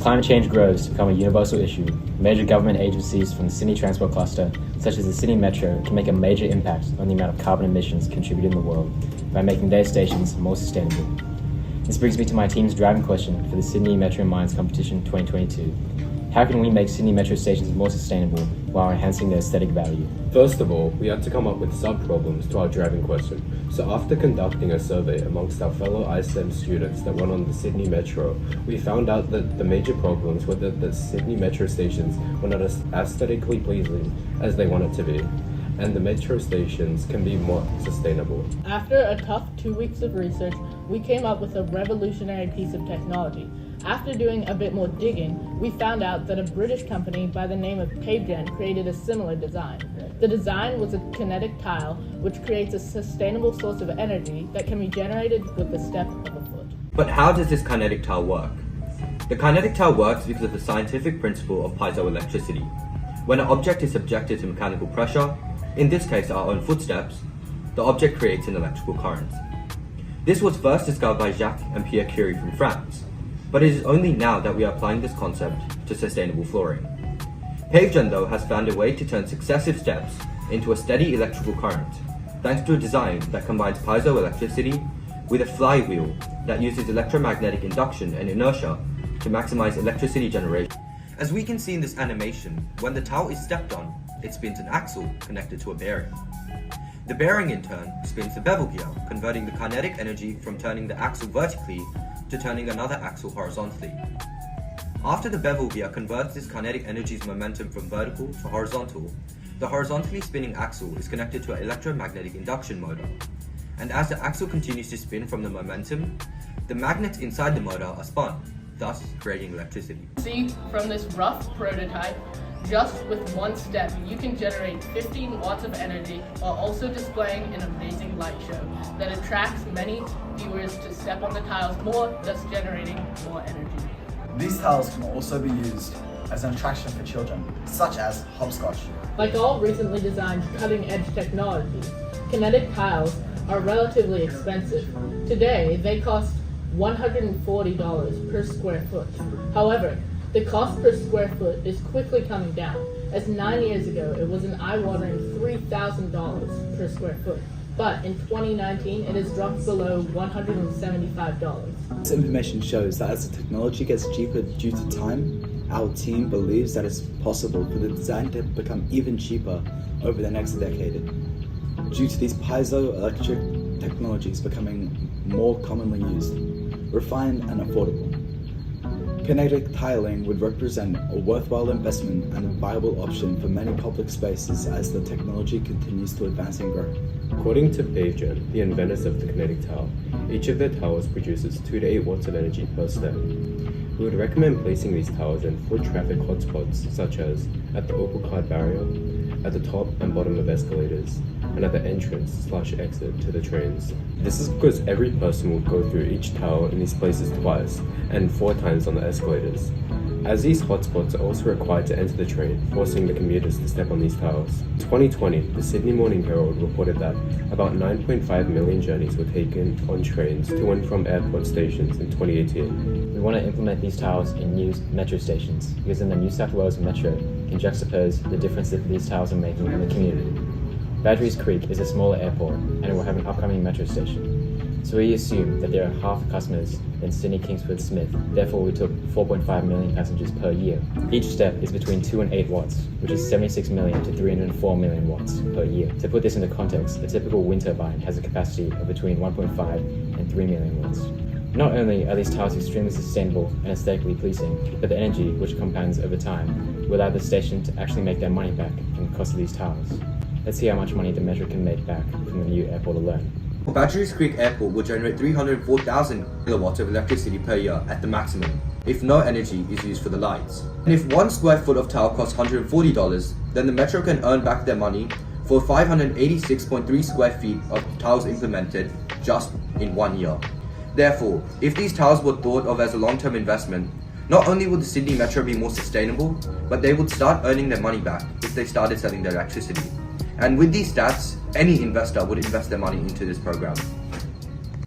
climate change grows to become a universal issue, major government agencies from the Sydney Transport Cluster, such as the Sydney Metro, can make a major impact on the amount of carbon emissions contributed in the world by making their stations more sustainable. This brings me to my team's driving question for the Sydney Metro Minds Competition 2022. How can we make Sydney Metro stations more sustainable while enhancing their aesthetic value? First of all, we had to come up with sub-problems to our driving question. So after conducting a survey amongst our fellow ISM students that run on the Sydney Metro, we found out that the major problems were that the Sydney Metro stations were not as aesthetically pleasing as they wanted to be, and the metro stations can be more sustainable. After a tough 2 weeks of research, we came up with a revolutionary piece of technology. After doing a bit more digging, we found out that a British company by the name of PaveGen created a similar design. The design was a kinetic tile, which creates a sustainable source of energy that can be generated with the step of a foot. But how does this kinetic tile work? The kinetic tile works because of the scientific principle of piezoelectricity. When an object is subjected to mechanical pressure, in this case our own footsteps, the object creates an electrical current. This was first discovered by Jacques and Pierre Curie from France, but it is only now that we are applying this concept to sustainable flooring. PaveGen though has found a way to turn successive steps into a steady electrical current, thanks to a design that combines piezoelectricity with a flywheel that uses electromagnetic induction and inertia to maximize electricity generation. As we can see in this animation, when the tile is stepped on, it spins an axle connected to a bearing. The bearing in turn spins the bevel gear, converting the kinetic energy from turning the axle vertically to turning another axle horizontally. After the bevel gear converts this kinetic energy's momentum from vertical to horizontal, the horizontally spinning axle is connected to an electromagnetic induction motor. And as the axle continues to spin from the momentum, the magnets inside the motor are spun, thus creating electricity. See, from this rough prototype, just with one step, you can generate 15 watts of energy while also displaying an amazing light show that attracts many viewers to step on the tiles more, thus generating more energy. These tiles can also be used as an attraction for children, such as hopscotch. Like all recently designed cutting-edge technologies, kinetic tiles are relatively expensive. Today, they cost $140 per square foot. However, the cost per square foot is quickly coming down, as 9 years ago it was an eye-watering $3,000 per square foot. But in 2019, it has dropped below $175. This information shows that as the technology gets cheaper due to time, our team believes that it's possible for the design to become even cheaper over the next decade, due to these piezoelectric technologies becoming more commonly used, refined and affordable. Kinetic tiling would represent a worthwhile investment and a viable option for many public spaces as the technology continues to advance and grow. According to PaveGen, the inventors of the kinetic tile, each of their tiles produces 2 to 8 watts of energy per step. We would recommend placing these tiles in foot traffic hotspots such as at the Opal Card barrier, at the top and bottom of escalators, and at the entrance/exit to the trains. This is because every person will go through each tile in these places twice, and 4 times on the escalators, as these hotspots are also required to enter the train, forcing the commuters to step on these tiles. In 2020, the Sydney Morning Herald reported that about 9.5 million journeys were taken on trains to and from airport stations in 2018. We want to implement these tiles in new metro stations, because then the New South Wales Metro can juxtapose the difference that these tiles are making in the community. Badgerys Creek is a smaller airport, and it will have an upcoming metro station. So we assume that there are half the customers than Sydney Kingsford Smith, therefore we took 4.5 million passengers per year. Each step is between 2 and 8 watts, which is 76 million to 304 million watts per year. To put this into context, a typical wind turbine has a capacity of between 1.5 and 3 million watts. Not only are these tiles extremely sustainable and aesthetically pleasing, but the energy, which compounds over time, will allow the station to actually make their money back from the cost of these tiles. Let's see how much money the Metro can make back from the new airport alone. Badgerys Creek Airport will generate 304,000 kilowatts of electricity per year at the maximum, if no energy is used for the lights. And if 1 square foot of tile costs $140, then the Metro can earn back their money for 586.3 square feet of tiles implemented just in 1 year. Therefore, if these tiles were thought of as a long-term investment, not only would the Sydney Metro be more sustainable, but they would start earning their money back if they started selling their electricity. And with these stats, any investor would invest their money into this program.